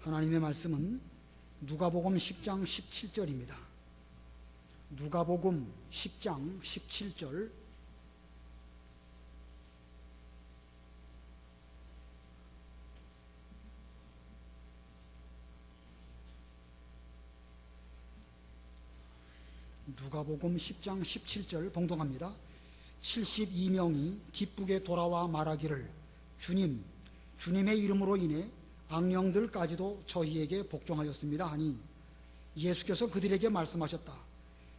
하나님의 말씀은 누가복음 10장 17절입니다. 누가복음 10장 17절. 누가복음 10장 17절 봉독합니다. 72명이 기쁘게 돌아와 말하기를 주님의 이름으로 인해 악령들까지도 저희에게 복종하였습니다 하니 예수께서 그들에게 말씀하셨다.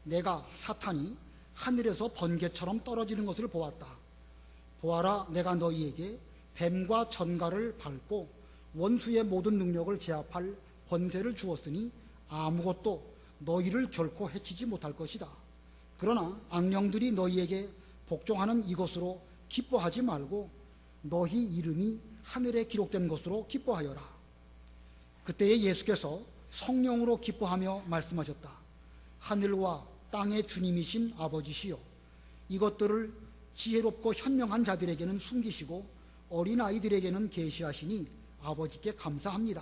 내가 사탄이 하늘에서 번개처럼 떨어지는 것을 보았다. 보아라, 내가 너희에게 뱀과 전갈을 밟고 원수의 모든 능력을 제압할 권세를 주었으니 아무것도 너희를 결코 해치지 못할 것이다. 그러나 악령들이 너희에게 복종하는 이것으로 기뻐하지 말고 너희 이름이 하늘에 기록된 것으로 기뻐하여라. 그때에 예수께서 성령으로 기뻐하며 말씀하셨다. 하늘과 땅의 주님이신 아버지시여, 이것들을 지혜롭고 현명한 자들에게는 숨기시고 어린아이들에게는 계시하시니 아버지께 감사합니다.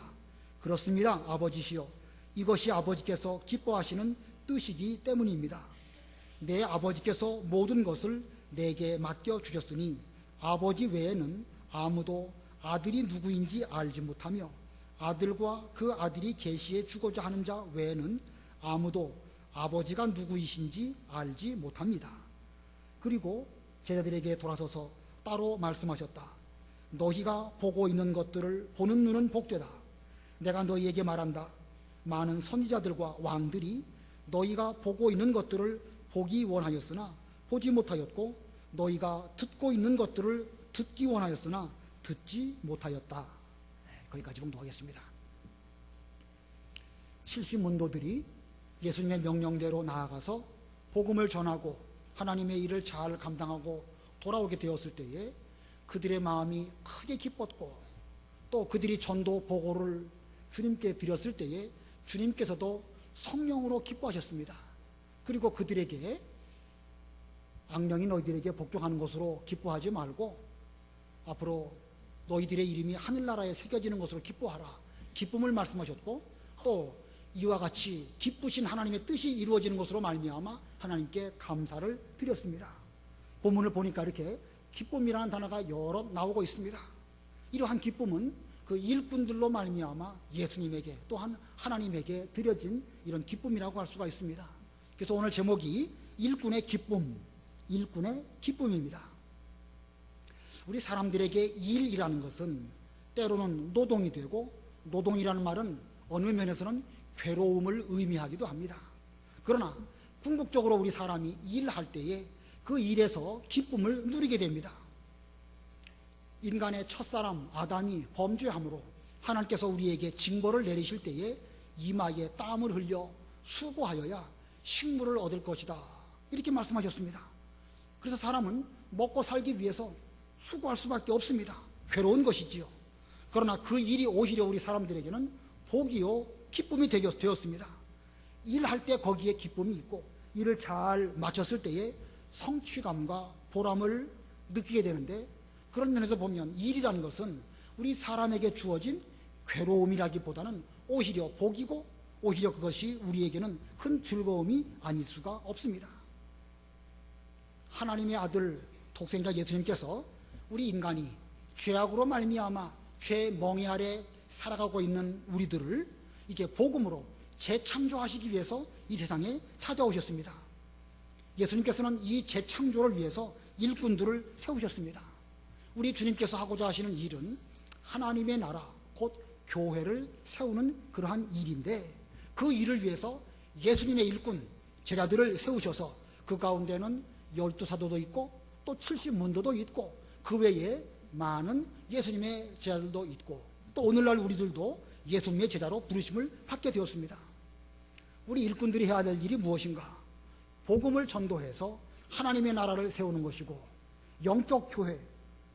그렇습니다, 아버지시여. 이것이 아버지께서 기뻐하시는 뜻이기 때문입니다. 내 아버지께서 모든 것을 내게 맡겨주셨으니 아버지 외에는 아무도 아들이 누구인지 알지 못하며 아들과 그 아들이 계시해 주고자 하는 자 외에는 아무도 아버지가 누구이신지 알지 못합니다. 그리고 제자들에게 돌아서서 따로 말씀하셨다. 너희가 보고 있는 것들을 보는 눈은 복되다. 내가 너희에게 말한다. 많은 선지자들과 왕들이 너희가 보고 있는 것들을 보기 원하였으나 보지 못하였고 너희가 듣고 있는 것들을 듣기 원하였으나 듣지 못하였다. 거기까지 봉독하겠습니다. 70문도들이 예수님의 명령대로 나아가서 복음을 전하고 하나님의 일을 잘 감당하고 돌아오게 되었을 때에 그들의 마음이 크게 기뻤고 또 그들이 전도 보고를 주님께 드렸을 때에 주님께서도 성령으로 기뻐하셨습니다. 그리고 그들에게 악령이 너희들에게 복종하는 것으로 기뻐하지 말고 앞으로 너희들의 이름이 하늘나라에 새겨지는 것으로 기뻐하라. 기쁨을 말씀하셨고 또 이와 같이 기쁘신 하나님의 뜻이 이루어지는 것으로 말미암아 하나님께 감사를 드렸습니다. 본문을 보니까 이렇게 기쁨이라는 단어가 여러 나오고 있습니다. 이러한 기쁨은 그 일꾼들로 말미암아 예수님에게 또한 하나님에게 드려진 이런 기쁨이라고 할 수가 있습니다. 그래서 오늘 제목이 일꾼의 기쁨, 일꾼의 기쁨입니다. 우리 사람들에게 일이라는 것은 때로는 노동이 되고 노동이라는 말은 어느 면에서는 괴로움을 의미하기도 합니다. 그러나 궁극적으로 우리 사람이 일할 때에 그 일에서 기쁨을 누리게 됩니다. 인간의 첫사람 아담이 범죄함으로 하나님께서 우리에게 징벌을 내리실 때에 이마에 땀을 흘려 수고하여야 식물을 얻을 것이다, 이렇게 말씀하셨습니다. 그래서 사람은 먹고 살기 위해서 수고할 수밖에 없습니다. 괴로운 것이지요. 그러나 그 일이 오히려 우리 사람들에게는 복이요 기쁨이 되었습니다. 일할 때 거기에 기쁨이 있고 일을 잘 마쳤을 때에 성취감과 보람을 느끼게 되는데, 그런 면에서 보면 일이라는 것은 우리 사람에게 주어진 괴로움이라기보다는 오히려 복이고 오히려 그것이 우리에게는 큰 즐거움이 아닐 수가 없습니다. 하나님의 아들 독생자 예수님께서 우리 인간이 죄악으로 말미암아 죄의 멍에 아래 살아가고 있는 우리들을 이제 복음으로 재창조하시기 위해서 이 세상에 찾아오셨습니다. 예수님께서는 이 재창조를 위해서 일꾼들을 세우셨습니다. 우리 주님께서 하고자 하시는 일은 하나님의 나라 곧 교회를 세우는 그러한 일인데, 그 일을 위해서 예수님의 일꾼 제자들을 세우셔서 그 가운데는 12사도도 있고 또 70문도도 있고 그 외에 많은 예수님의 제자들도 있고 또 오늘날 우리들도 예수님의 제자로 부르심을 받게 되었습니다. 우리 일꾼들이 해야 될 일이 무엇인가? 복음을 전도해서 하나님의 나라를 세우는 것이고 영적 교회,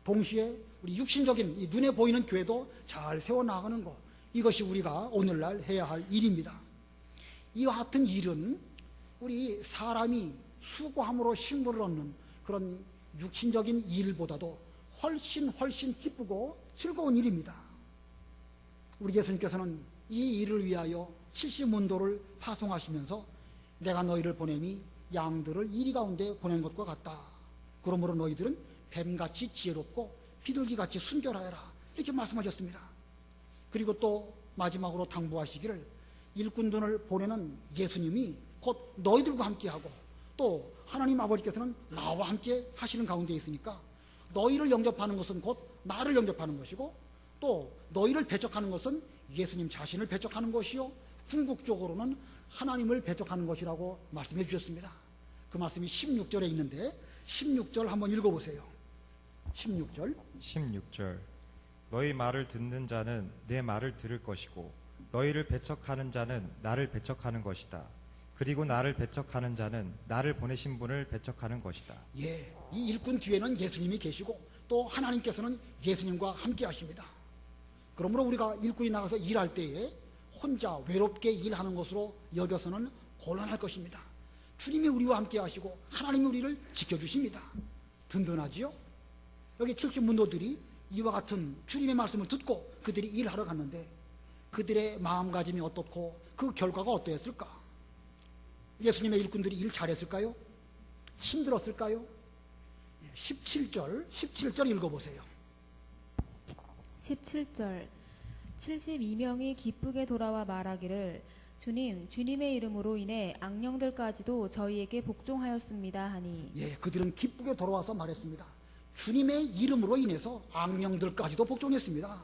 동시에 우리 육신적인 이 눈에 보이는 교회도 잘 세워나가는 것, 이것이 우리가 오늘날 해야 할 일입니다. 이와 같은 일은 우리 사람이 수고함으로 식물을 얻는 그런 육신적인 일보다도 훨씬 기쁘고 즐거운 일입니다. 우리 예수님께서는 이 일을 위하여 70문도를 파송하시면서 내가 너희를 보냄이 양들을 이리 가운데 보낸 것과 같다. 그러므로 너희들은 뱀같이 지혜롭고 비둘기같이 순결하여라. 이렇게 말씀하셨습니다. 그리고 또 마지막으로 당부하시기를 일꾼들을 보내는 예수님이 곧 너희들과 함께하고 또 하나님 아버지께서는 나와 함께 하시는 가운데 있으니까 너희를 영접하는 것은 곧 나를 영접하는 것이고 또 너희를 배척하는 것은 예수님 자신을 배척하는 것이요 궁극적으로는 하나님을 배척하는 것이라고 말씀해 주셨습니다. 그 말씀이 16절에 있는데 16절 한번 읽어보세요. 16절 너희 말을 듣는 자는 내 말을 들을 것이고 너희를 배척하는 자는 나를 배척하는 것이다. 그리고 나를 배척하는 자는 나를 보내신 분을 배척하는 것이다. 예, 이 일꾼 뒤에는 예수님이 계시고 또 하나님께서는 예수님과 함께 하십니다. 그러므로 우리가 일꾼이 나가서 일할 때에 혼자 외롭게 일하는 것으로 여겨서는 곤란할 것입니다. 주님이 우리와 함께 하시고 하나님이 우리를 지켜주십니다. 든든하지요? 여기 70문도들이 이와 같은 주님의 말씀을 듣고 그들이 일하러 갔는데 그들의 마음가짐이 어떻고 그 결과가 어떠했을까? 예수님의 일꾼들이 일 잘했을까요? 힘들었을까요? 17절 읽어보세요. 17절 72명이 기쁘게 돌아와 말하기를 주님의 이름으로 인해 악령들까지도 저희에게 복종하였습니다 하니. 예, 그들은 기쁘게 돌아와서 말했습니다. 주님의 이름으로 인해서 악령들까지도 복종했습니다.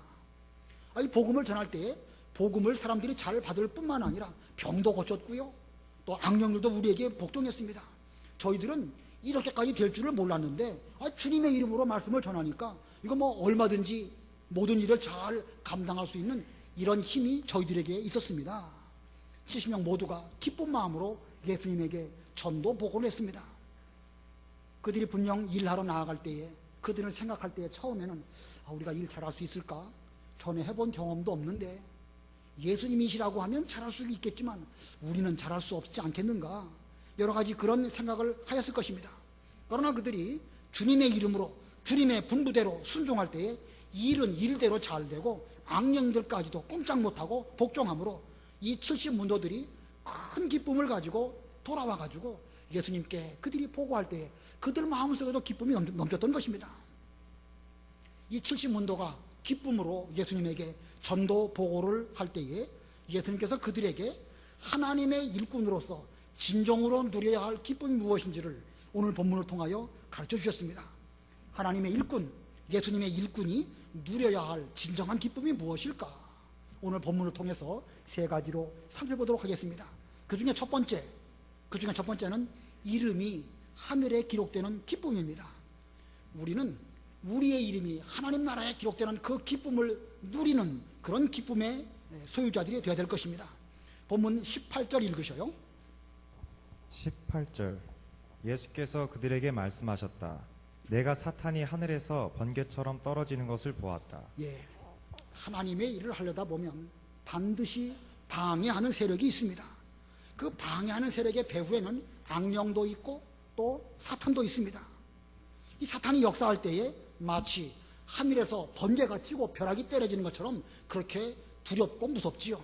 이 복음을 전할 때에 복음을 사람들이 잘 받을 뿐만 아니라 병도 고쳤고요. 또 악령들도 우리에게 복종했습니다. 저희들은 이렇게까지 될 줄을 몰랐는데 주님의 이름으로 말씀을 전하니까 이거 뭐 얼마든지 모든 일을 잘 감당할 수 있는 이런 힘이 저희들에게 있었습니다. 70명 모두가 기쁜 마음으로 예수님에게 전도 복음을 했습니다. 그들이 분명 일하러 나아갈 때에 그들은 생각할 때에 처음에는 우리가 일 잘할 수 있을까? 전에 해본 경험도 없는데 예수님이시라고 하면 잘할 수 있겠지만 우리는 잘할 수 없지 않겠는가? 여러 가지 그런 생각을 하였을 것입니다. 그러나 그들이 주님의 이름으로 주님의 분부대로 순종할 때에 일은 일대로 잘 되고 악령들까지도 꼼짝 못하고 복종함으로 이 70문도들이 큰 기쁨을 가지고 돌아와 가지고 예수님께 그들이 보고할 때에 그들 마음속에도 기쁨이 넘쳤던 것입니다. 이 70문도가 기쁨으로 예수님에게 전도 보고를 할 때에 예수님께서 그들에게 하나님의 일꾼으로서 진정으로 누려야 할 기쁨이 무엇인지를 오늘 본문을 통하여 가르쳐 주셨습니다. 하나님의 일꾼, 예수님의 일꾼이 누려야 할 진정한 기쁨이 무엇일까? 오늘 본문을 통해서 세 가지로 살펴보도록 하겠습니다. 그 중에 첫 번째는 이름이 하늘에 기록되는 기쁨입니다. 우리는 우리의 이름이 하나님 나라에 기록되는 그 기쁨을 누리는 그런 기쁨의 소유자들이 되어야 될 것입니다. 본문 18절 읽으셔요. 18절 예수께서 그들에게 말씀하셨다. 내가 사탄이 하늘에서 번개처럼 떨어지는 것을 보았다. 예, 하나님의 일을 하려다 보면 반드시 방해하는 세력이 있습니다. 그 방해하는 세력의 배후에는 악령도 있고 또 사탄도 있습니다. 이 사탄이 역사할 때에 마치 하늘에서 번개가 치고 벼락이 때려지는 것처럼 그렇게 두렵고 무섭지요.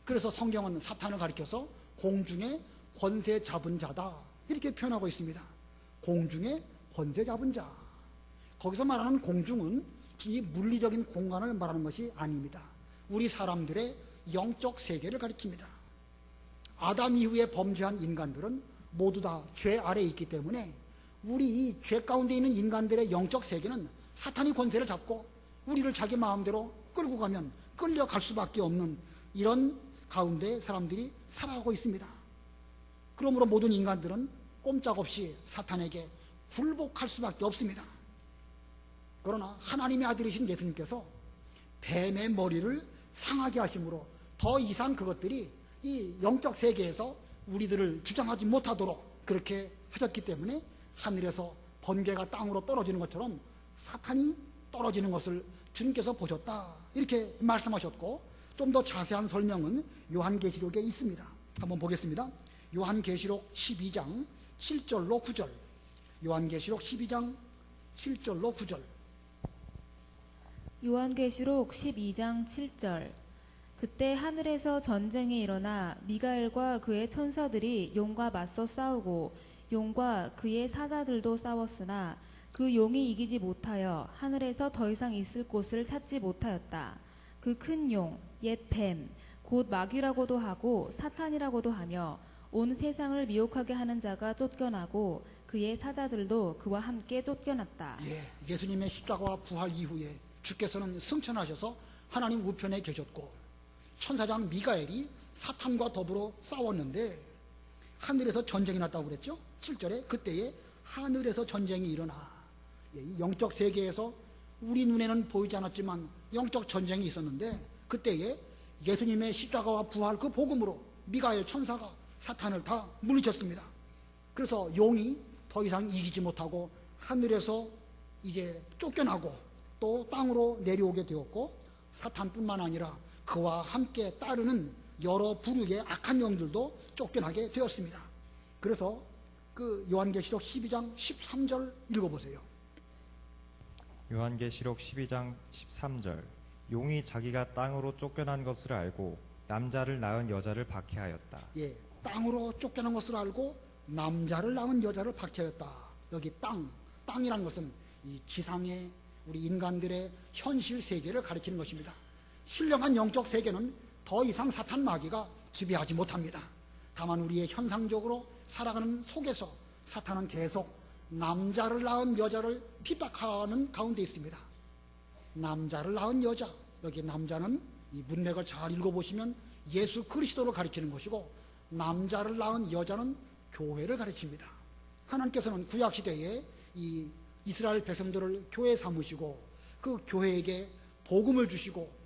그래서 성경은 사탄을 가리켜서 공중에 권세 잡은 자다 이렇게 표현하고 있습니다. 공중에 권세 잡은 자. 거기서 말하는 공중은 이 물리적인 공간을 말하는 것이 아닙니다. 우리 사람들의 영적 세계를 가리킵니다. 아담 이후에 범죄한 인간들은 모두 다 죄 아래에 있기 때문에 우리 이 죄 가운데 있는 인간들의 영적 세계는 사탄이 권세를 잡고 우리를 자기 마음대로 끌고 가면 끌려갈 수밖에 없는 이런 가운데 사람들이 살아가고 있습니다. 그러므로 모든 인간들은 꼼짝없이 사탄에게 굴복할 수밖에 없습니다. 그러나 하나님의 아들이신 예수님께서 뱀의 머리를 상하게 하심으로 더 이상 그것들이 이 영적 세계에서 우리들을 주장하지 못하도록 그렇게 하셨기 때문에 하늘에서 번개가 땅으로 떨어지는 것처럼 사탄이 떨어지는 것을 주님께서 보셨다 이렇게 말씀하셨고, 좀 더 자세한 설명은 요한계시록에 있습니다. 한번 보겠습니다. 요한계시록 12장 7절로 9절. 요한계시록 12장 7절로 9절. 요한계시록 12장 7절. 그때 하늘에서 전쟁이 일어나 미가엘과 그의 천사들이 용과 맞서 싸우고 용과 그의 사자들도 싸웠으나 그 용이 이기지 못하여 하늘에서 더 이상 있을 곳을 찾지 못하였다. 그 큰 용, 옛 뱀, 곧 마귀라고도 하고 사탄이라고도 하며 온 세상을 미혹하게 하는 자가 쫓겨나고 그의 사자들도 그와 함께 쫓겨났다. 예수님의 십자가와 부활 이후에 주께서는 승천하셔서 하나님 우편에 계셨고 천사장 미가엘이 사탄과 더불어 싸웠는데 하늘에서 전쟁이 났다고 그랬죠. 7절에 그때에 하늘에서 전쟁이 일어나 이 영적 세계에서 우리 눈에는 보이지 않았지만 영적 전쟁이 있었는데 그때에 예수님의 십자가와 부활 그 복음으로 미가엘 천사가 사탄을 다 물리쳤습니다. 그래서 용이 더 이상 이기지 못하고 하늘에서 이제 쫓겨나고 또 땅으로 내려오게 되었고 사탄뿐만 아니라 그와 함께 따르는 여러 부류의 악한 영들도 쫓겨나게 되었습니다. 그래서 그 요한계시록 12장 13절 읽어보세요. 요한계시록 12장 13절 용이 자기가 땅으로 쫓겨난 것을 알고 남자를 낳은 여자를 박해하였다. 땅으로 쫓겨난 것을 알고 남자를 낳은 여자를 박해하였다. 여기 땅이란 것은 이 지상의 우리 인간들의 현실 세계를 가리키는 것입니다. 신령한 영적 세계는 더 이상 사탄 마귀가 지배하지 못합니다. 다만 우리의 현상적으로 살아가는 속에서 사탄은 계속 남자를 낳은 여자를 핍박하는 가운데 있습니다. 남자를 낳은 여자, 여기 남자는 이 문맥을 잘 읽어보시면 예수 그리스도를 가리키는 것이고 남자를 낳은 여자는 교회를 가르칩니다. 하나님께서는 구약시대에 이 이스라엘 백성들을 교회 삼으시고 그 교회에게 복음을 주시고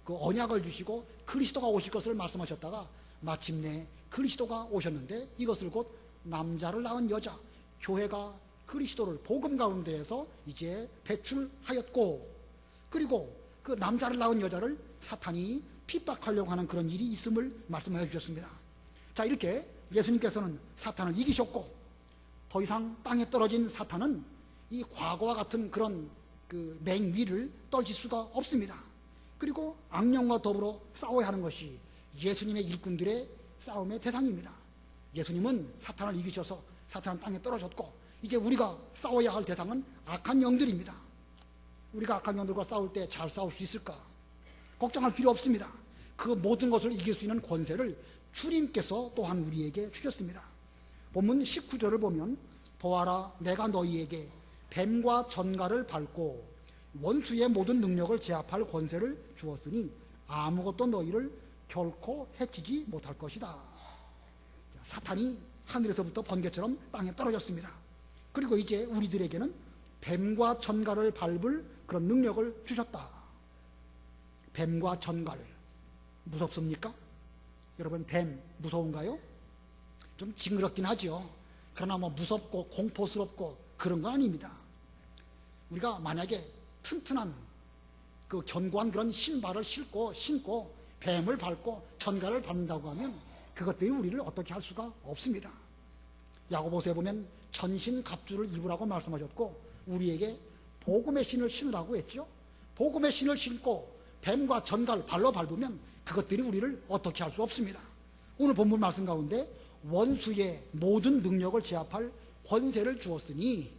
그 언약을 주시고 그리스도가 오실 것을 말씀하셨다가 마침내 그리스도가 오셨는데 이것을 곧 남자를 낳은 여자, 교회가 그리스도를 복음 가운데에서 이제 배출하였고 그리고 그 남자를 낳은 여자를 사탄이 핍박하려고 하는 그런 일이 있음을 말씀하여 주셨습니다. 자, 이렇게 예수님께서는 사탄을 이기셨고 더 이상 땅에 떨어진 사탄은 이 과거와 같은 그런 그 맹위를 떨칠 수가 없습니다. 그리고 악령과 더불어 싸워야 하는 것이 예수님의 일꾼들의 싸움의 대상입니다. 예수님은 사탄을 이기셔서 사탄은 땅에 떨어졌고 이제 우리가 싸워야 할 대상은 악한 영들입니다. 우리가 악한 영들과 싸울 때 잘 싸울 수 있을까? 걱정할 필요 없습니다. 그 모든 것을 이길 수 있는 권세를 주님께서 또한 우리에게 주셨습니다. 본문 19절을 보면 보아라 내가 너희에게 뱀과 전갈을 밟고 원수의 모든 능력을 제압할 권세를 주었으니 아무것도 너희를 결코 해치지 못할 것이다. 사탄이 하늘에서부터 번개처럼 땅에 떨어졌습니다. 그리고 이제 우리들에게는 뱀과 전갈을 밟을 그런 능력을 주셨다. 뱀과 전갈 무섭습니까? 여러분 뱀 무서운가요? 좀 징그럽긴 하죠. 그러나 뭐 무섭고 공포스럽고 그런 건 아닙니다. 우리가 만약에 튼튼한 그 견고한 그런 신발을 신고 뱀을 밟고 전갈을 밟는다고 하면 그것들이 우리를 어떻게 할 수가 없습니다. 야고보서에 보면 전신갑주를 입으라고 말씀하셨고 우리에게 복음의 신을 신으라고 했죠. 복음의 신을 신고 뱀과 전갈 발로 밟으면 그것들이 우리를 어떻게 할 수 없습니다. 오늘 본문 말씀 가운데 원수의 모든 능력을 제압할 권세를 주었으니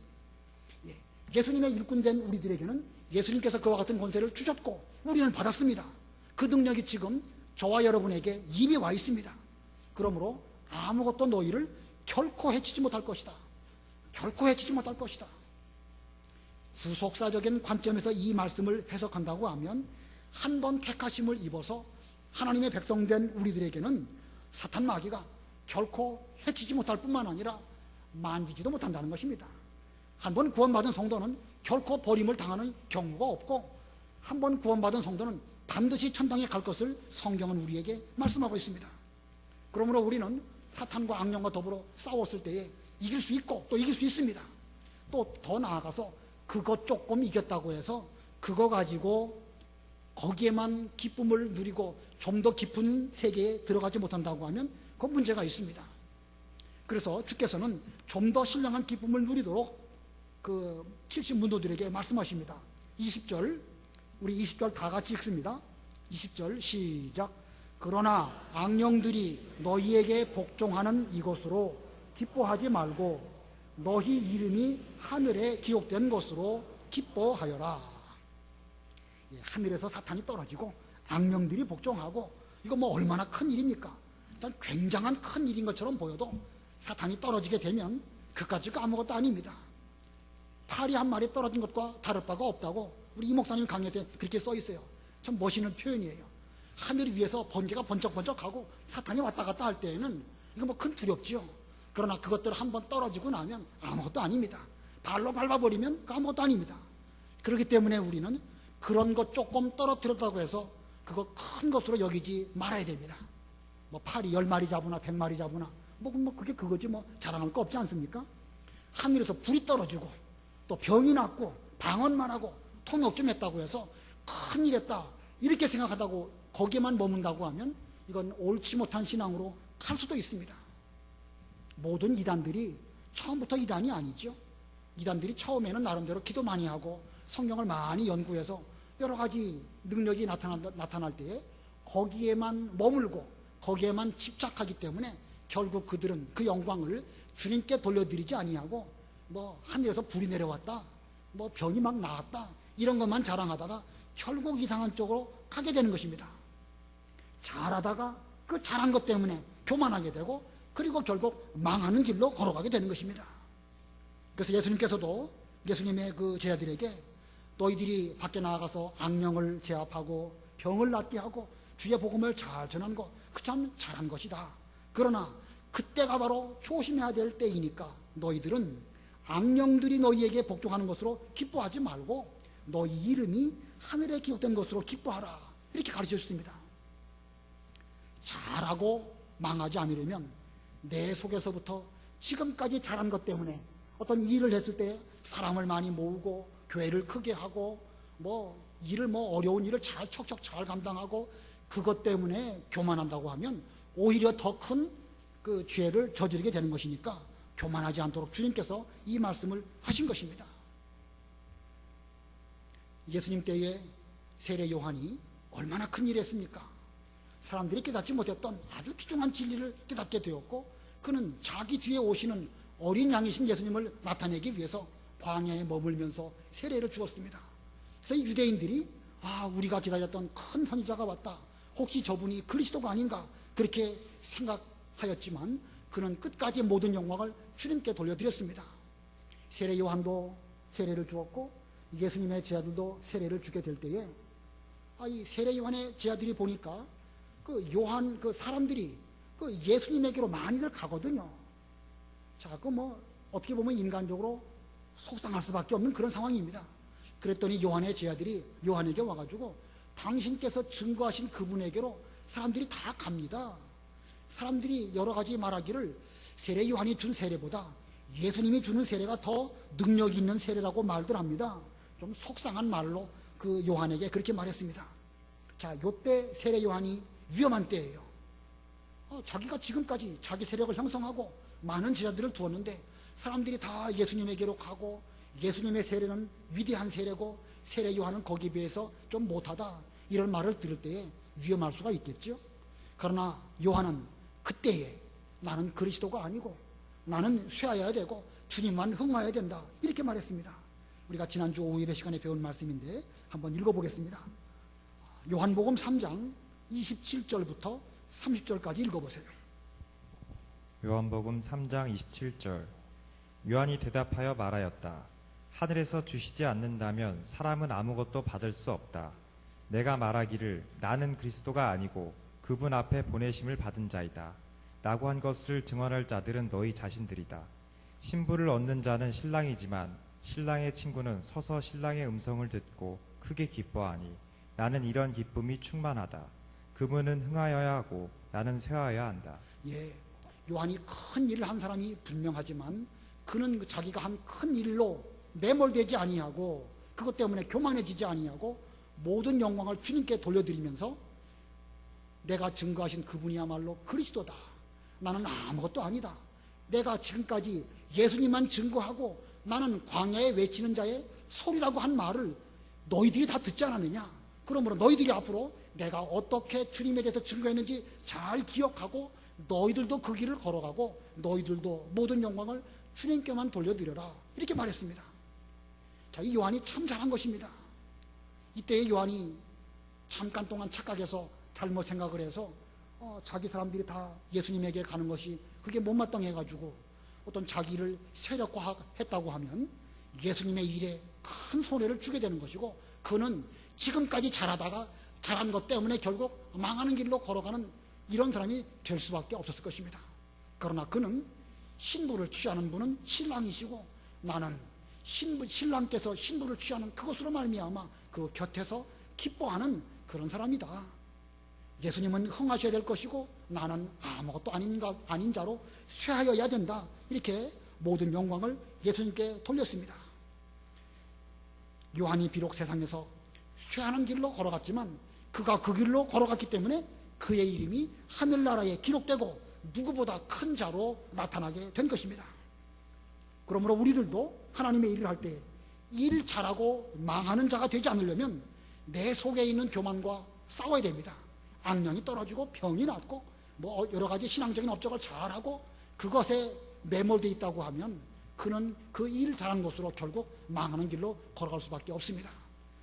예수님의 일꾼된 우리들에게는 예수님께서 그와 같은 권세를 주셨고 우리는 받았습니다. 그 능력이 지금 저와 여러분에게 이미 와 있습니다. 그러므로 아무것도 너희를 결코 해치지 못할 것이다. 결코 해치지 못할 것이다. 후속사적인 관점에서 이 말씀을 해석한다고 하면 한 번 택하심을 입어서 하나님의 백성된 우리들에게는 사탄 마귀가 결코 해치지 못할 뿐만 아니라 만지지도 못한다는 것입니다. 한 번 구원받은 성도는 결코 버림을 당하는 경우가 없고 한 번 구원받은 성도는 반드시 천당에 갈 것을 성경은 우리에게 말씀하고 있습니다. 그러므로 우리는 사탄과 악령과 더불어 싸웠을 때에 이길 수 있고 또 이길 수 있습니다. 또 더 나아가서 그것 조금 이겼다고 해서 그거 가지고 거기에만 기쁨을 누리고 좀 더 깊은 세계에 들어가지 못한다고 하면 그 문제가 있습니다. 그래서 주께서는 좀 더 신령한 기쁨을 누리도록 그 70문도들에게 말씀하십니다. 20절 우리 20절 다 같이 읽습니다. 20절 시작. 그러나 악령들이 너희에게 복종하는 이것으로 기뻐하지 말고 너희 이름이 하늘에 기록된 것으로 기뻐하여라. 예, 하늘에서 사탄이 떨어지고 악령들이 복종하고, 이거 뭐 얼마나 큰 일입니까? 일단 굉장한 큰 일인 것처럼 보여도 사탄이 떨어지게 되면 그까지가 아무것도 아닙니다. 파리 한 마리 떨어진 것과 다를 바가 없다고 우리 이 목사님 강의에서 그렇게 써 있어요. 참 멋있는 표현이에요. 하늘 위에서 번개가 번쩍번쩍하고 사탄이 왔다 갔다 할 때에는 이거 뭐 큰 두렵지요. 그러나 그것들 한번 떨어지고 나면 아무것도 아닙니다. 발로 밟아버리면 아무것도 아닙니다. 그렇기 때문에 우리는 그런 것 조금 떨어뜨렸다고 해서 그거 큰 것으로 여기지 말아야 됩니다. 뭐 파리 10마리 잡으나 100마리 잡으나 뭐 그게 그거지 뭐 자랑할 거 없지 않습니까? 하늘에서 불이 떨어지고 또 병이 났고 방언만 하고 통역 좀 했다고 해서 큰일 했다 이렇게 생각하다고 거기에만 머문다고 하면 이건 옳지 못한 신앙으로 갈 수도 있습니다. 모든 이단들이 처음부터 이단이 아니죠. 이단들이 처음에는 나름대로 기도 많이 하고 성경을 많이 연구해서 여러 가지 능력이 나타날 때에 거기에만 머물고 거기에만 집착하기 때문에 결국 그들은 그 영광을 주님께 돌려드리지 아니하고 뭐 하늘에서 불이 내려왔다, 뭐 병이 막 나았다 이런 것만 자랑하다가 결국 이상한 쪽으로 가게 되는 것입니다. 잘하다가 그 잘한 것 때문에 교만하게 되고 그리고 결국 망하는 길로 걸어가게 되는 것입니다. 그래서 예수님께서도 예수님의 그 제자들에게 너희들이 밖에 나가서 악령을 제압하고 병을 낫게 하고 주의 복음을 잘 전한 거 그 참 잘한 것이다. 그러나 그때가 바로 조심해야 될 때이니까 너희들은 악령들이 너희에게 복종하는 것으로 기뻐하지 말고 너희 이름이 하늘에 기록된 것으로 기뻐하라. 이렇게 가르치셨습니다. 잘하고 망하지 않으려면 내 속에서부터 지금까지 잘한 것 때문에 어떤 일을 했을 때 사람을 많이 모으고 교회를 크게 하고 뭐 일을 뭐 어려운 일을 잘 척척 잘 감당하고 그것 때문에 교만한다고 하면 오히려 더 큰 그 죄를 저지르게 되는 것이니까 교만하지 않도록 주님께서 이 말씀을 하신 것입니다. 예수님 때에 세례 요한이 얼마나 큰 일을 했습니까? 사람들이 깨닫지 못했던 아주 귀중한 진리를 깨닫게 되었고 그는 자기 뒤에 오시는 어린 양이신 예수님을 나타내기 위해서 광야에 머물면서 세례를 주었습니다. 그래서 유대인들이 우리가 기다렸던 큰 선지자가 왔다. 혹시 저분이 그리스도가 아닌가 그렇게 생각하였지만 그는 끝까지 모든 영광을 주님께 돌려드렸습니다. 세례 요한도 세례를 주었고 예수님의 제자들도 세례를 주게 될 때에 이 세례 요한의 제자들이 보니까 그 요한 그 사람들이 그 예수님에게로 많이들 가거든요. 자, 그 뭐 어떻게 보면 인간적으로 속상할 수밖에 없는 그런 상황입니다. 그랬더니 요한의 제자들이 요한에게 와가지고 당신께서 증거하신 그분에게로 사람들이 다 갑니다. 사람들이 여러 가지 말하기를 세례 요한이 준 세례보다 예수님이 주는 세례가 더 능력 있는 세례라고 말들 합니다. 좀 속상한 말로 그 요한에게 그렇게 말했습니다. 자, 요때 세례 요한이 위험한 때예요. 자기가 지금까지 자기 세력을 형성하고 많은 제자들을 두었는데 사람들이 다 예수님에게로 가고 예수님의 세례는 위대한 세례고 세례 요한은 거기에 비해서 좀 못하다 이런 말을 들을 때에 위험할 수가 있겠죠. 그러나 요한은 그때에 나는 그리스도가 아니고 나는 쇠하여야 되고 주님만 흥하여야 된다 이렇게 말했습니다. 우리가 지난주 오후 예배 시간에 배운 말씀인데 한번 읽어보겠습니다. 요한복음 3장 27절부터 30절까지 읽어보세요. 요한복음 3장 27절. 요한이 대답하여 말하였다. 하늘에서 주시지 않는다면 사람은 아무것도 받을 수 없다. 내가 말하기를 나는 그리스도가 아니고 그분 앞에 보내심을 받은 자이다 라고 한 것을 증언할 자들은 너희 자신들이다. 신부를 얻는 자는 신랑이지만 신랑의 친구는 서서 신랑의 음성을 듣고 크게 기뻐하니 나는 이런 기쁨이 충만하다. 그분은 흥하여야 하고 나는 쇠하여야 한다. 예, 요한이 큰 일을 한 사람이 분명하지만 그는 자기가 한 큰 일로 매몰되지 아니하고 그것 때문에 교만해지지 아니하고 모든 영광을 주님께 돌려드리면서 내가 증거하신 그분이야말로 그리스도다. 나는 아무것도 아니다. 내가 지금까지 예수님만 증거하고 나는 광야에 외치는 자의 소리라고 한 말을 너희들이 다 듣지 않았느냐. 그러므로 너희들이 앞으로 내가 어떻게 주님에 대해서 증거했는지 잘 기억하고 너희들도 그 길을 걸어가고 너희들도 모든 영광을 주님께만 돌려드려라, 이렇게 말했습니다. 자, 이 요한이 참 잘한 것입니다. 이때의 요한이 잠깐 동안 착각해서 잘못 생각을 해서 자기 사람들이 다 예수님에게 가는 것이 그게 못마땅해가지고 어떤 자기를 세력화했다고 하면 예수님의 일에 큰 손해를 주게 되는 것이고, 그는 지금까지 잘하다가 잘한 것 때문에 결국 망하는 길로 걸어가는 이런 사람이 될 수밖에 없었을 것입니다. 그러나 그는 신부를 취하는 분은 신랑이시고 나는 신랑께서 신부를 취하는 그것으로 말미암아 그 곁에서 기뻐하는 그런 사람이다. 예수님은 흥하셔야 될 것이고 나는 아무것도 아닌 자로 쇠하여야 된다. 이렇게 모든 영광을 예수님께 돌렸습니다. 요한이 비록 세상에서 쇠하는 길로 걸어갔지만 그가 그 길로 걸어갔기 때문에 그의 이름이 하늘나라에 기록되고 누구보다 큰 자로 나타나게 된 것입니다. 그러므로 우리들도 하나님의 일을 할 때 일 잘하고 망하는 자가 되지 않으려면 내 속에 있는 교만과 싸워야 됩니다. 악령이 떨어지고 병이 낫고 뭐 여러 가지 신앙적인 업적을 잘하고 그것에 매몰되어 있다고 하면 그는 그 일 잘한 것으로 결국 망하는 길로 걸어갈 수밖에 없습니다.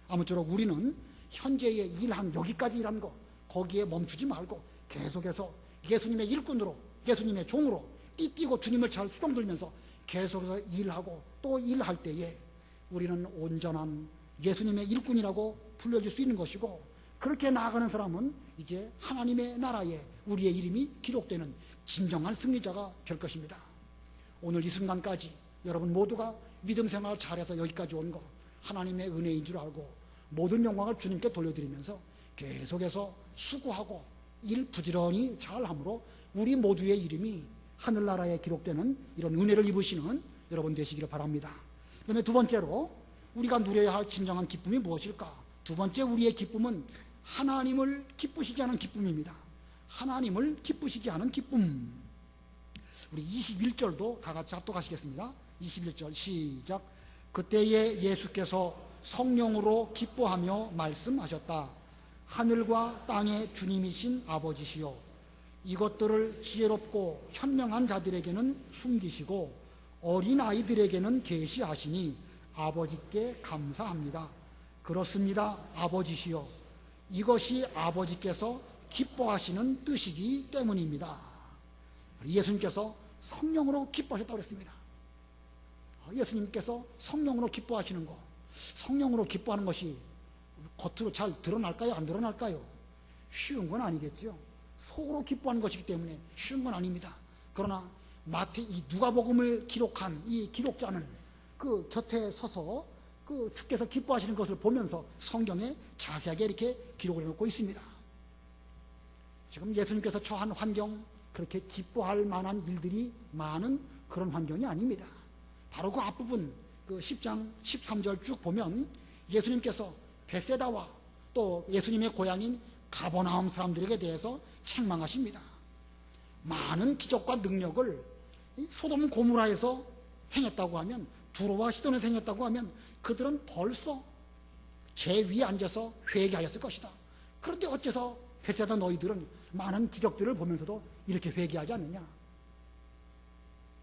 아무쪼록 우리는 현재의 일한 여기까지 일한 거 거기에 멈추지 말고 계속해서 예수님의 일꾼으로 예수님의 종으로 띠띠고 주님을 잘 수종들면서 계속해서 일하고 또 일할 때에 우리는 온전한 예수님의 일꾼이라고 불려질 수 있는 것이고, 그렇게 나아가는 사람은 이제 하나님의 나라에 우리의 이름이 기록되는 진정한 승리자가 될 것입니다. 오늘 이 순간까지 여러분 모두가 믿음 생활을 잘해서 여기까지 온 거 하나님의 은혜인 줄 알고 모든 영광을 주님께 돌려드리면서 계속해서 수고하고 일 부지런히 잘함으로 우리 모두의 이름이 하늘나라에 기록되는 이런 은혜를 입으시는 여러분 되시기를 바랍니다. 그 다음에 두 번째로 우리가 누려야 할 진정한 기쁨이 무엇일까? 두 번째 우리의 기쁨은 하나님을 기쁘시게 하는 기쁨입니다. 하나님을 기쁘시게 하는 기쁨. 우리 21절도 다 같이 합독하시겠습니다. 21절 시작. 그때에 예수께서 성령으로 기뻐하며 말씀하셨다. 하늘과 땅의 주님이신 아버지시여, 이것들을 지혜롭고 현명한 자들에게는 숨기시고 어린아이들에게는 계시하시니 아버지께 감사합니다. 그렇습니다, 아버지시여. 이것이 아버지께서 기뻐하시는 뜻이기 때문입니다. 예수님께서 성령으로 기뻐하셨다고 했습니다. 예수님께서 성령으로 기뻐하시는 거, 성령으로 기뻐하는 것이 겉으로 잘 드러날까요? 안 드러날까요? 쉬운 건 아니겠죠. 속으로 기뻐하는 것이기 때문에 쉬운 건 아닙니다. 그러나 이 누가복음을 기록한 이 기록자는 그 곁에 서서 그 주께서 기뻐하시는 것을 보면서 성경에 자세하게 이렇게 기록을 해놓고 있습니다. 지금 예수님께서 처한 환경, 그렇게 기뻐할 만한 일들이 많은 그런 환경이 아닙니다. 바로 그 앞부분 그 10장 13절 쭉 보면 예수님께서 베세다와 또 예수님의 고향인 가버나움 사람들에게 대해서 책망하십니다. 많은 기적과 능력을 소돔 고모라에서 행했다고 하면, 두로와 시돈에서 행했다고 하면 그들은 벌써 제 위에 앉아서 회개하였을 것이다. 그런데 어째서 베세다 너희들은 많은 기적들을 보면서도 이렇게 회개하지 않느냐?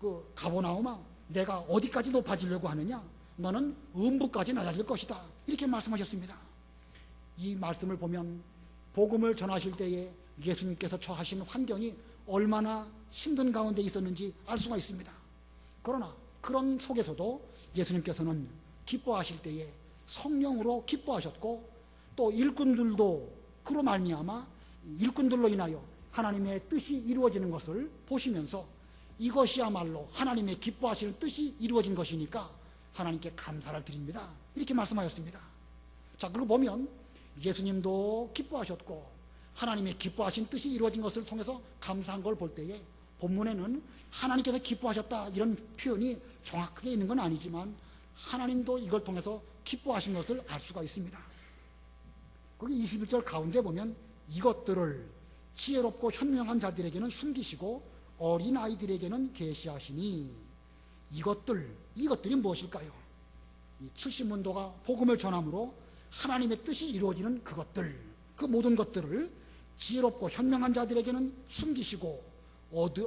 그 가버나움아, 내가 어디까지 높아지려고 하느냐? 너는 음부까지 낮아질 것이다. 이렇게 말씀하셨습니다. 이 말씀을 보면 복음을 전하실 때에 예수님께서 처하신 환경이 얼마나 힘든 가운데 있었는지 알 수가 있습니다. 그러나 그런 속에서도 예수님께서는 기뻐하실 때에 성령으로 기뻐하셨고, 또 일꾼들도 그로 말미암아 일꾼들로 인하여 하나님의 뜻이 이루어지는 것을 보시면서 이것이야말로 하나님의 기뻐하시는 뜻이 이루어진 것이니까 하나님께 감사를 드립니다. 이렇게 말씀하셨습니다. 자, 그리고 보면 예수님도 기뻐하셨고 하나님의 기뻐하신 뜻이 이루어진 것을 통해서 감사한 걸 볼 때에 본문에는 하나님께서 기뻐하셨다 이런 표현이 정확하게 있는 건 아니지만 하나님도 이걸 통해서 기뻐하신 것을 알 수가 있습니다. 거기 21절 가운데 보면 이것들을 지혜롭고 현명한 자들에게는 숨기시고 어린아이들에게는 계시하시니, 이것들이 무엇일까요? 이 70문도가 복음을 전함으로 하나님의 뜻이 이루어지는 그것들, 그 모든 것들을 지혜롭고 현명한 자들에게는 숨기시고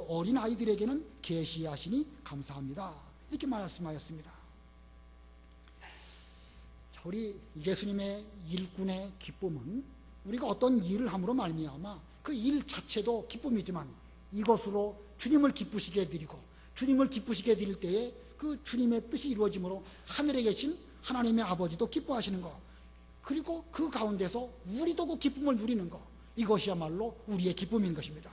어린 아이들에게는 계시하시니 감사합니다. 이렇게 말씀하였습니다. 자, 우리 예수님의 일꾼의 기쁨은 우리가 어떤 일을 함으로 말미암아 그 일 자체도 기쁨이지만 이것으로 주님을 기쁘시게 해드리고 주님을 기쁘시게 해드릴 때에 그 주님의 뜻이 이루어짐으로 하늘에 계신 하나님의 아버지도 기뻐하시는 것, 그리고 그 가운데서 우리도 그 기쁨을 누리는 것, 이것이야말로 우리의 기쁨인 것입니다.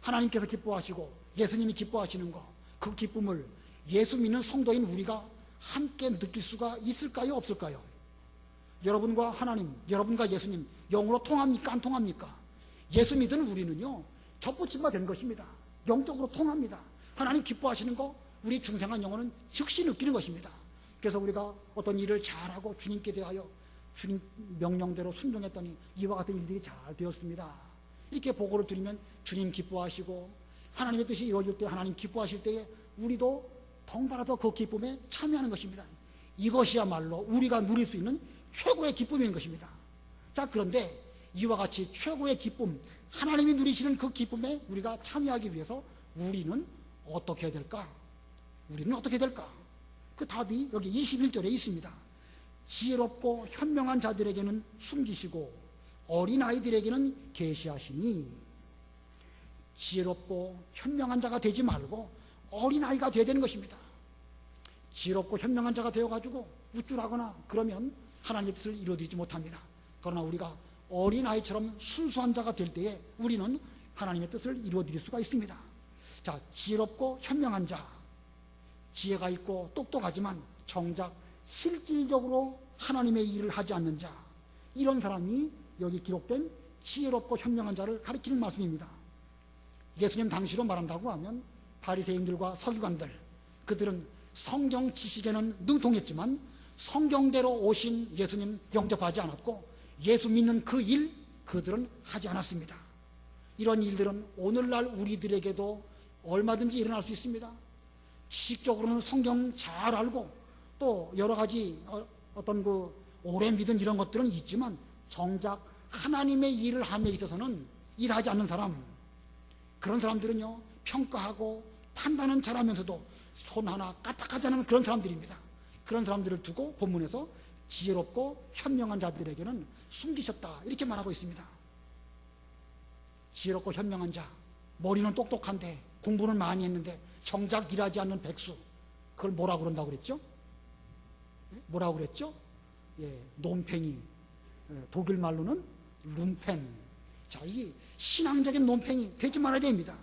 하나님께서 기뻐하시고 예수님이 기뻐하시는 것, 그 기쁨을 예수 믿는 성도인 우리가 함께 느낄 수가 있을까요, 없을까요? 여러분과 하나님, 여러분과 예수님 영으로 통합니까, 안 통합니까? 예수 믿은 우리는요 접붙임 바 된 것입니다. 영적으로 통합니다. 하나님 기뻐하시는 거 우리 중생한 영혼은 즉시 느끼는 것입니다. 그래서 우리가 어떤 일을 잘하고 주님께 대하여 주님 명령대로 순종했더니 이와 같은 일들이 잘 되었습니다. 이렇게 보고를 드리면 주님 기뻐하시고 하나님의 뜻이 이루어질 때 하나님 기뻐하실 때에 우리도 덩달아서 그 기쁨에 참여하는 것입니다. 이것이야말로 우리가 누릴 수 있는 최고의 기쁨인 것입니다. 자, 그런데 이와 같이 최고의 기쁨, 하나님이 누리시는 그 기쁨에 우리가 참여하기 위해서 우리는 어떻게 해야 될까? 우리는 어떻게 해야 될까? 그 답이 여기 21절에 있습니다. 지혜롭고 현명한 자들에게는 숨기시고 어린아이들에게는 계시하시니, 지혜롭고 현명한 자가 되지 말고 어린아이가 되어야 되는 것입니다. 지혜롭고 현명한 자가 되어가지고 우쭐하거나 그러면 하나님의 뜻을 이루어지지 못합니다. 그러나 우리가 어린아이처럼 순수한 자가 될 때에 우리는 하나님의 뜻을 이루어드릴 수가 있습니다. 자, 지혜롭고 현명한 자, 지혜가 있고 똑똑하지만 정작 실질적으로 하나님의 일을 하지 않는 자, 이런 사람이 여기 기록된 지혜롭고 현명한 자를 가리키는 말씀입니다. 예수님 당시로 말한다고 하면 바리새인들과 서기관들, 그들은 성경 지식에는 능통했지만 성경대로 오신 예수님 영접하지 않았고 예수 믿는 그 일 그들은 하지 않았습니다. 이런 일들은 오늘날 우리들에게도 얼마든지 일어날 수 있습니다. 지식적으로는 성경 잘 알고 또 여러 가지 어떤 그 오래 믿은 이런 것들은 있지만 정작 하나님의 일을 함에 있어서는 일하지 않는 사람, 그런 사람들은요 평가하고 판단은 잘하면서도 손 하나 까딱하지 않은 그런 사람들입니다. 그런 사람들을 두고 본문에서 지혜롭고 현명한 자들에게는 숨기셨다 이렇게 말하고 있습니다. 지혜롭고 현명한 자, 머리는 똑똑한데 공부는 많이 했는데 정작 일하지 않는 백수, 그걸 뭐라고 그런다고 그랬죠? 뭐라고 그랬죠? 논팽이, 독일 말로는 룸펜. 자, 이 신앙적인 논팽이 되지 말아야 됩니다.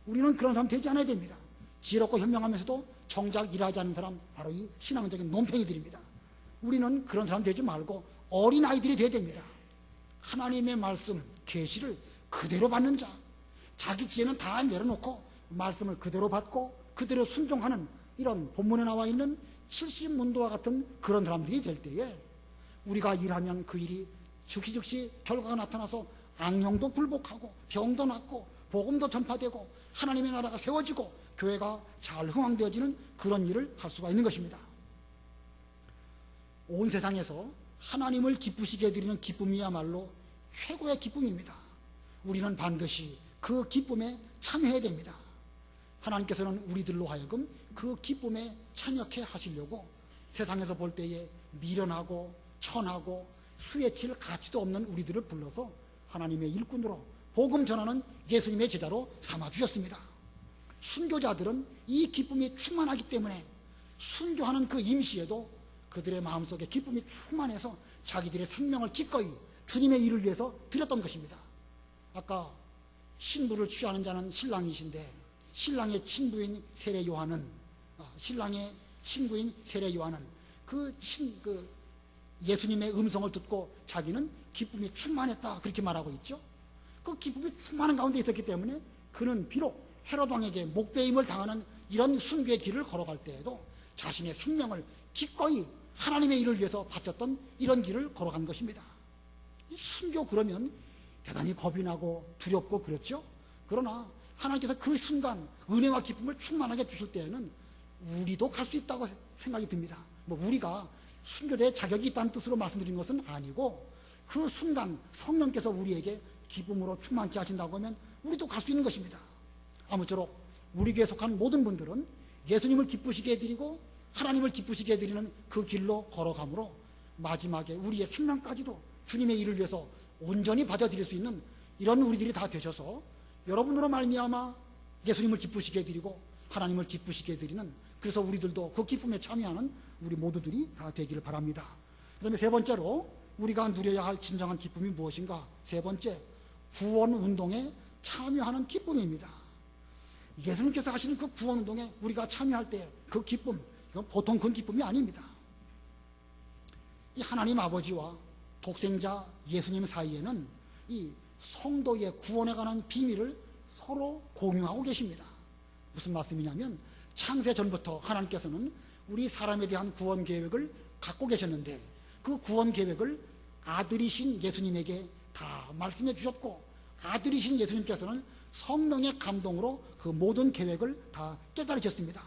우리는 그런 사람 되지 않아야 됩니다. 지혜롭고 현명하면서도 정작 일하지 않는 사람, 바로 이 신앙적인 논팽이들입니다. 우리는 그런 사람 되지 말고 어린아이들이 되어야 됩니다. 하나님의 말씀, 계시를 그대로 받는 자, 자기 지혜는 다 내려놓고 말씀을 그대로 받고 그대로 순종하는, 이런 본문에 나와 있는 70문도와 같은 그런 사람들이 될 때에 우리가 일하면 그 일이 즉시 결과가 나타나서 악령도 불복하고 병도 낫고 복음도 전파되고 하나님의 나라가 세워지고 교회가 잘 흥왕되어지는 그런 일을 할 수가 있는 것입니다. 온 세상에서 하나님을 기쁘시게 해드리는 기쁨이야말로 최고의 기쁨입니다. 우리는 반드시 그 기쁨에 참여해야 됩니다. 하나님께서는 우리들로 하여금 그 기쁨에 참여케 하시려고 세상에서 볼 때에 미련하고 천하고 수에 칠 가치도 없는 우리들을 불러서 하나님의 일꾼으로 복음 전하는 예수님의 제자로 삼아주셨습니다. 순교자들은 이 기쁨이 충만하기 때문에 순교하는 그 임시에도 그들의 마음속에 기쁨이 충만해서 자기들의 생명을 기꺼이 주님의 일을 위해서 드렸던 것입니다. 아까 신부를 취하는 자는 신랑이신데 신랑의 친부인 세례 요한은, 신랑의 친구인 세례 요한은 그 예수님의 음성을 듣고 자기는 기쁨이 충만했다 그렇게 말하고 있죠. 그 기쁨이 충만한 가운데 있었기 때문에 그는 비록 헤롯 왕에게 목배임을 당하는 이런 순교의 길을 걸어갈 때에도 자신의 생명을 기꺼이 하나님의 일을 위해서 바쳤던 이런 길을 걸어간 것입니다. 이 순교 그러면 대단히 겁이 나고 두렵고 그렇죠. 그러나 하나님께서 그 순간 은혜와 기쁨을 충만하게 주실 때에는 우리도 갈 수 있다고 생각이 듭니다. 우리가 순교대에 자격이 있다는 뜻으로 말씀드린 것은 아니고 그 순간 성령께서 우리에게 기쁨으로 충만케 하신다고 하면 우리도 갈 수 있는 것입니다. 아무쪼록 우리 교회에 속한 모든 분들은 예수님을 기쁘시게 해드리고 하나님을 기쁘시게 해드리는 그 길로 걸어가므로 마지막에 우리의 생명까지도 주님의 일을 위해서 온전히 받아들일 수 있는 이런 우리들이 다 되셔서 여러분으로 말미암아 예수님을 기쁘시게 해드리고 하나님을 기쁘시게 해드리는, 그래서 우리들도 그 기쁨에 참여하는 우리 모두들이 다 되기를 바랍니다. 그 다음에 세 번째로 우리가 누려야 할 진정한 기쁨이 무엇인가? 세 번째, 구원운동에 참여하는 기쁨입니다. 예수님께서 하시는 그 구원운동에 우리가 참여할 때 그 기쁨, 이건 보통 큰 기쁨이 아닙니다. 이 하나님 아버지와 독생자 예수님 사이에는 이 성도의 구원에 관한 비밀을 서로 공유하고 계십니다. 무슨 말씀이냐면 창세 전부터 하나님께서는 우리 사람에 대한 구원 계획을 갖고 계셨는데 그 구원 계획을 아들이신 예수님에게 다 말씀해 주셨고, 아들이신 예수님께서는 성령의 감동으로 그 모든 계획을 다 깨달으셨습니다.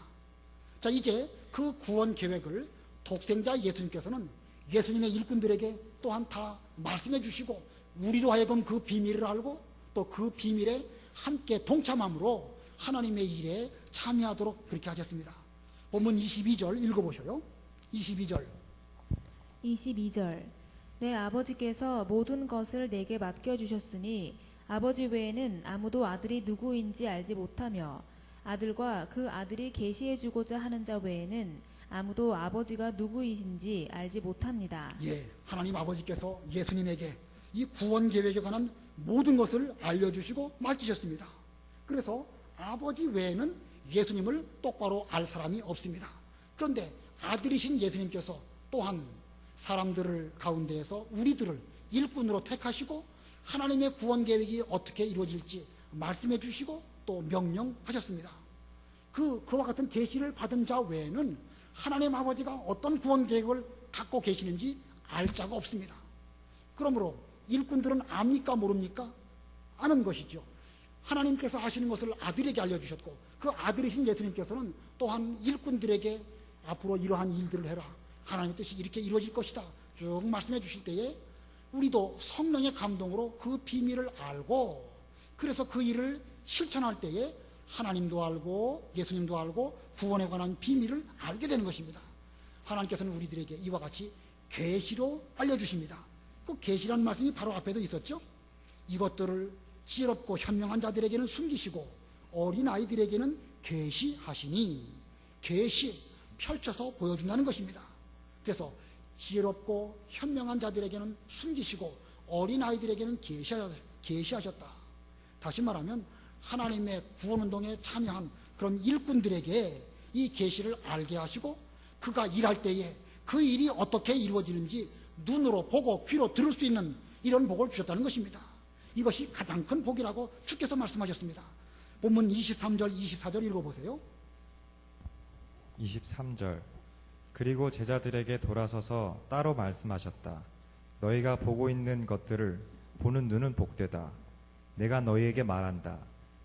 자, 이제 그 구원 계획을 독생자 예수님께서는 예수님의 일꾼들에게 또한 다 말씀해 주시고 우리로 하여금 그 비밀을 알고 또 그 비밀에 함께 동참함으로 하나님의 일에 참여하도록 그렇게 하셨습니다. 본문 22절 읽어보셔요. 22절. 내 아버지께서 모든 것을 내게 맡겨주셨으니 아버지 외에는 아무도 아들이 누구인지 알지 못하며 아들과 그 아들이 계시해주고자 하는 자 외에는 아무도 아버지가 누구이신지 알지 못합니다. 예, 하나님 아버지께서 예수님에게 이 구원 계획에 관한 모든 것을 알려주시고 맡기셨습니다. 그래서 아버지 외에는 예수님을 똑바로 알 사람이 없습니다. 그런데 아들이신 예수님께서 또한 사람들을 가운데에서 우리들을 일꾼으로 택하시고 하나님의 구원 계획이 어떻게 이루어질지 말씀해 주시고 또 명령하셨습니다. 그와 같은 계시를 받은 자 외에는 하나님 아버지가 어떤 구원 계획을 갖고 계시는지 알 자가 없습니다. 그러므로 일꾼들은 압니까 모릅니까? 아는 것이죠. 하나님께서 하시는 것을 아들에게 알려주셨고 그 아들이신 예수님께서는 또한 일꾼들에게 앞으로 이러한 일들을 해라, 하나님의 뜻이 이렇게 이루어질 것이다 쭉 말씀해 주실 때에 우리도 성령의 감동으로 그 비밀을 알고 그래서 그 일을 실천할 때에 하나님도 알고 예수님도 알고 구원에 관한 비밀을 알게 되는 것입니다. 하나님께서는 우리들에게 이와 같이 계시로 알려주십니다. 그 계시라는 말씀이 바로 앞에도 있었죠. 이것들을 지혜롭고 현명한 자들에게는 숨기시고 어린아이들에게는 계시하시니, 계시, 펼쳐서 보여준다는 것입니다. 그래서 지혜롭고 현명한 자들에게는 숨기시고 어린아이들에게는 계시하셨다. 다시 말하면 하나님의 구원운동에 참여한 그런 일꾼들에게 이 계시를 알게 하시고 그가 일할 때에 그 일이 어떻게 이루어지는지 눈으로 보고 귀로 들을 수 있는 이런 복을 주셨다는 것입니다. 이것이 가장 큰 복이라고 주께서 말씀하셨습니다. 본문 23절 24절 읽어보세요. 23절. 그리고 제자들에게 돌아서서 따로 말씀하셨다. 너희가 보고 있는 것들을 보는 눈은 복되다. 내가 너희에게 말한다.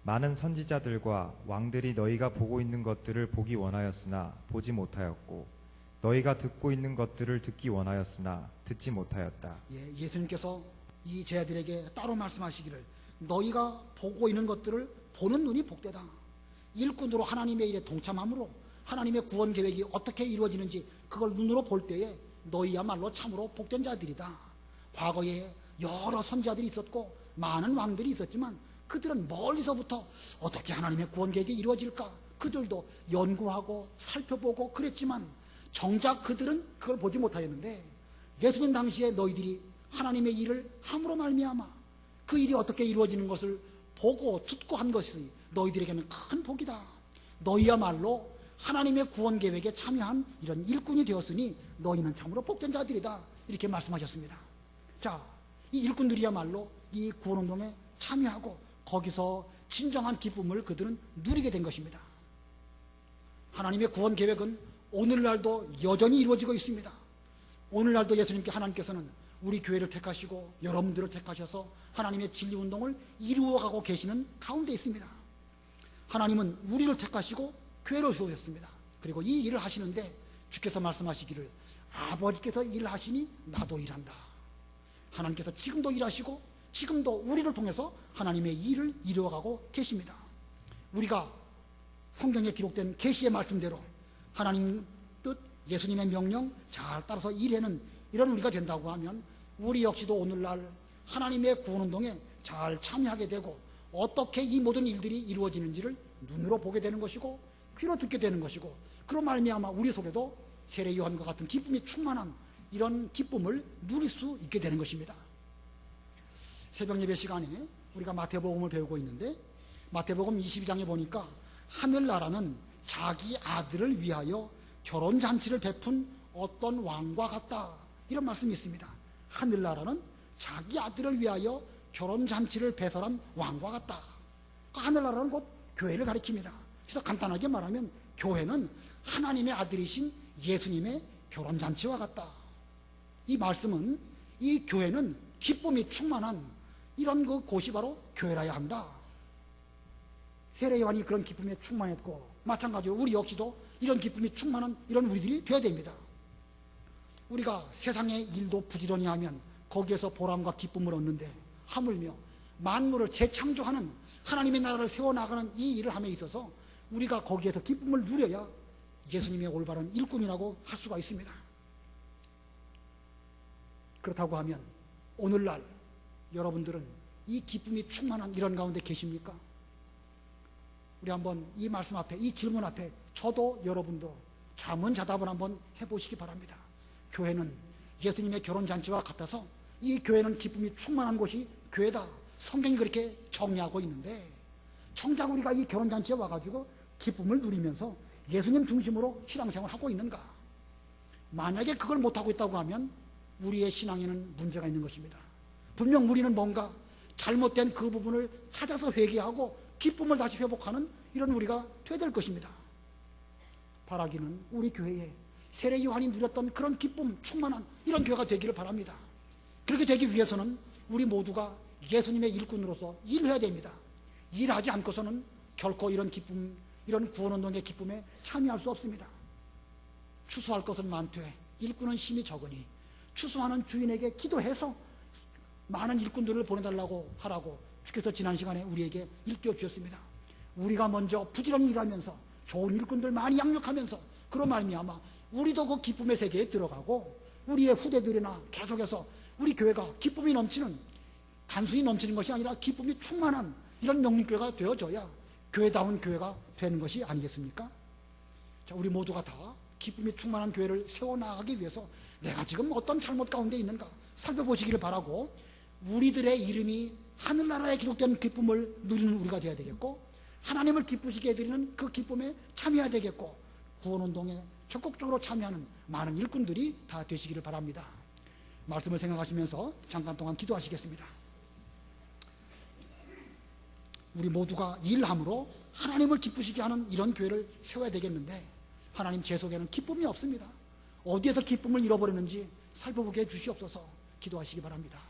많은 선지자들과 왕들이 너희가 보고 있는 것들을 보기 원하였으나 보지 못하였고 너희가 듣고 있는 것들을 듣기 원하였으나 듣지 못하였다. 예수님께서 이 제자들에게 따로 말씀하시기를 너희가 보고 있는 것들을 보는 눈이 복되다. 일꾼으로 하나님의 일에 동참함으로 하나님의 구원 계획이 어떻게 이루어지는지 그걸 눈으로 볼 때에 너희야말로 참으로 복된 자들이다. 과거에 여러 선지자들이 있었고 많은 왕들이 있었지만 그들은 멀리서부터 어떻게 하나님의 구원 계획이 이루어질까 그들도 연구하고 살펴보고 그랬지만 정작 그들은 그걸 보지 못하였는데 예수님 당시에 너희들이 하나님의 일을 함으로 말미암아 그 일이 어떻게 이루어지는 것을 보고 듣고 한 것이 너희들에게는 큰 복이다. 너희야말로 하나님의 구원 계획에 참여한 이런 일꾼이 되었으니 너희는 참으로 복된 자들이다. 이렇게 말씀하셨습니다. 자, 이 일꾼들이야말로 이 구원운동에 참여하고 거기서 진정한 기쁨을 그들은 누리게 된 것입니다. 하나님의 구원 계획은 오늘날도 여전히 이루어지고 있습니다. 오늘날도 예수님께 하나님께서는 우리 교회를 택하시고 여러분들을 택하셔서 하나님의 진리운동을 이루어가고 계시는 가운데 있습니다. 하나님은 우리를 택하시고 교회를 세우셨습니다. 그리고 이 일을 하시는데 주께서 말씀하시기를 아버지께서 일을 하시니 나도 일한다. 하나님께서 지금도 일하시고 지금도 우리를 통해서 하나님의 일을 이루어가고 계십니다. 우리가 성경에 기록된 계시의 말씀대로 하나님 뜻, 예수님의 명령 잘 따라서 일하는 이런 우리가 된다고 하면 우리 역시도 오늘날 하나님의 구원운동에 잘 참여하게 되고 어떻게 이 모든 일들이 이루어지는지를 눈으로 보게 되는 것이고 귀로 듣게 되는 것이고 그런 말미암아 우리 속에도 세례 요한과 같은 기쁨이 충만한 이런 기쁨을 누릴 수 있게 되는 것입니다. 새벽 예배 시간에 우리가 마태복음을 배우고 있는데 마태복음 22장에 보니까 하늘나라는 자기 아들을 위하여 결혼잔치를 베푼 어떤 왕과 같다 이런 말씀이 있습니다. 하늘나라는 자기 아들을 위하여 결혼잔치를 배설한 왕과 같다. 하늘나라는 곧 교회를 가리킵니다. 그래서 간단하게 말하면 교회는 하나님의 아들이신 예수님의 결혼잔치와 같다. 이 말씀은 이 교회는 기쁨이 충만한 이런 그 곳이 바로 교회라야 한다. 세례 요한이 그런 기쁨에 충만했고 마찬가지로 우리 역시도 이런 기쁨이 충만한 이런 우리들이 되어야 됩니다. 우리가 세상의 일도 부지런히 하면 거기에서 보람과 기쁨을 얻는데 하물며 만물을 재창조하는 하나님의 나라를 세워나가는 이 일을 함에 있어서 우리가 거기에서 기쁨을 누려야 예수님의 올바른 일꾼이라고 할 수가 있습니다. 그렇다고 하면 오늘날 여러분들은 이 기쁨이 충만한 이런 가운데 계십니까? 우리 한번 이 말씀 앞에, 이 질문 앞에 저도 여러분도 자문자답을 한번 해보시기 바랍니다. 교회는 예수님의 결혼잔치와 같아서 이 교회는 기쁨이 충만한 곳이 교회다. 성경이 그렇게 정의하고 있는데 정작 우리가 이 결혼잔치에 와가지고 기쁨을 누리면서 예수님 중심으로 신앙생활을 하고 있는가? 만약에 그걸 못하고 있다고 하면 우리의 신앙에는 문제가 있는 것입니다. 분명 우리는 뭔가 잘못된 그 부분을 찾아서 회개하고 기쁨을 다시 회복하는 이런 우리가 되어야 될 것입니다. 바라기는 우리 교회에 세례 요한이 누렸던 그런 기쁨 충만한 이런 교회가 되기를 바랍니다. 그렇게 되기 위해서는 우리 모두가 예수님의 일꾼으로서 일해야 됩니다. 일하지 않고서는 결코 이런 기쁨, 이런 구원운동의 기쁨에 참여할 수 없습니다. 추수할 것은 많되 일꾼은 심히 적으니 추수하는 주인에게 기도해서 많은 일꾼들을 보내달라고 하라고 주께서 지난 시간에 우리에게 일깨워 주셨습니다. 우리가 먼저 부지런히 일하면서 좋은 일꾼들 많이 양육하면서 그런 말미암아 우리도 그 기쁨의 세계에 들어가고 우리의 후대들이나 계속해서 우리 교회가 기쁨이 넘치는, 단순히 넘치는 것이 아니라 기쁨이 충만한 이런 명문교회가 되어져야 교회다운 교회가 되는 것이 아니겠습니까? 자, 우리 모두가 다 기쁨이 충만한 교회를 세워나가기 위해서 내가 지금 어떤 잘못 가운데 있는가 살펴보시기를 바라고 우리들의 이름이 하늘나라에 기록된 기쁨을 누리는 우리가 되어야 되겠고 하나님을 기쁘시게 해드리는 그 기쁨에 참여해야 되겠고 구원운동에 적극적으로 참여하는 많은 일꾼들이 다 되시기를 바랍니다. 말씀을 생각하시면서 잠깐 동안 기도하시겠습니다. 우리 모두가 일함으로 하나님을 기쁘시게 하는 이런 교회를 세워야 되겠는데 하나님 제 속에는 기쁨이 없습니다. 어디에서 기쁨을 잃어버렸는지 살펴보게 해주시옵소서. 기도하시기 바랍니다.